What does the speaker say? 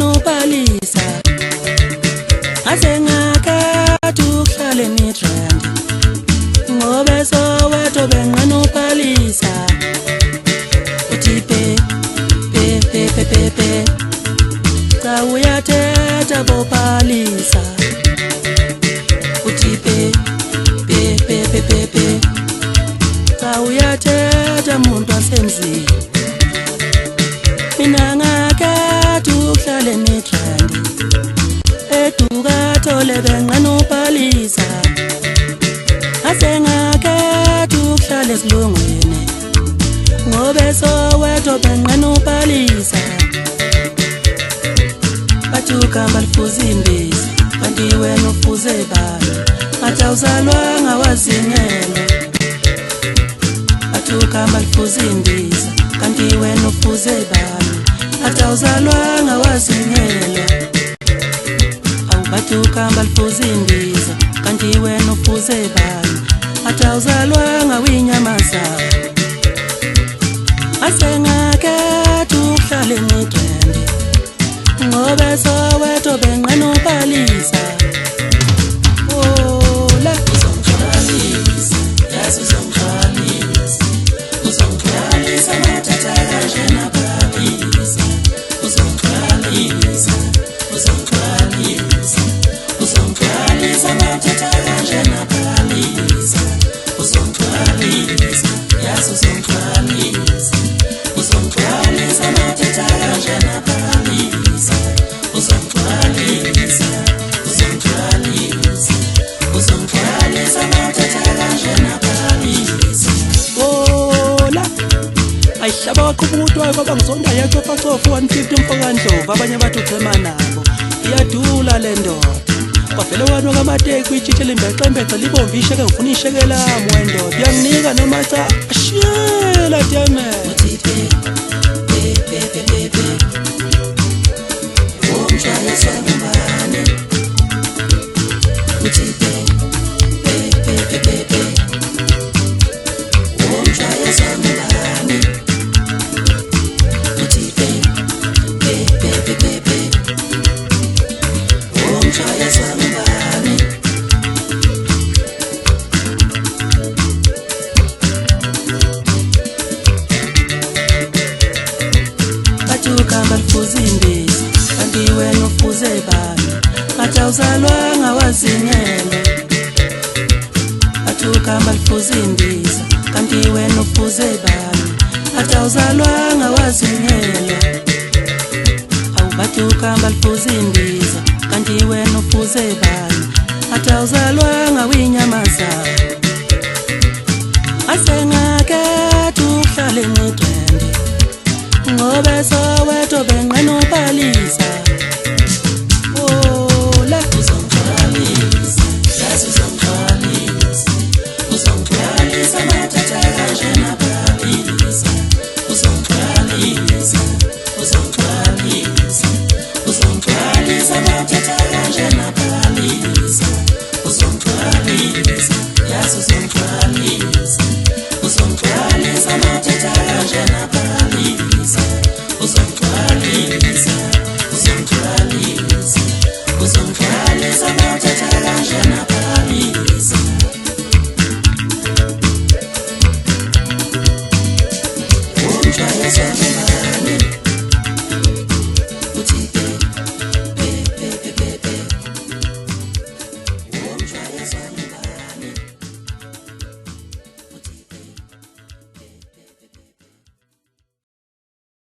benqena ubhalisa asengakhetha ukuhlala eMidrand ngoba Soweto benqena ubhalisa uthi pe cha uyathetha bophalisa uthi pe cha uyathetha muntu wasemzini mina ngakhetha ukuhlala eMidrand eduka thole benqena ubhalisa asengakhetha ukuhlala esilungwini ngoba Soweto benqena ubhalisa bathuka balifuza imbiza kanti wena ufuze bani ngathi awuzalwanga wazingela bathuka balifuza imbiza kanti wena ufuze bani ngathi awuzalwanga wazingela awubathuka balifuza imbiza kanti wena ufuze bani ngathi awuzalwanga winyamazana asengakhetha ukuhlala eMidrand ngoba Soweto benqena ubhalisa la uzongixolisa yazi uzongixolisa mathatha kanje nabhalisa uzongixolisa mathatha kanje nabhalisa uzongixolisa yazi uzongixolisa mathatha kanje nabhalisa uzongixolisa mathatha kanje nabhalisa ola ayihlaba waqhuba ukutwayo baba ngizonda yacofacofa 150 mfokandlovu abanye bathi uchema nabo iyadula le ndoda kwavele wanu kamateki uyitshithela imbexembexe libombi isheke ngifuna ishekela lami wendoda uyanginika noma cha shiyela damn balifuza imbiza kanti wena ufuze bani ngathi awuzalwanga wazingela bathuka balifuza imbiza kanti wena ufuze bani ngathi awuzalwanga wazingela awubathuka balifuza imbiza kanti wena ufuze bani ngathi awuzalwanga winyamazana asengakhetha ukuhlala eMidrand ngoba Soweto benqena ubhalisa la uzongixolisa yazi uzongixolisa mathatha kanje nabhalisa uzongixolisa mathatha kanje nabhalisa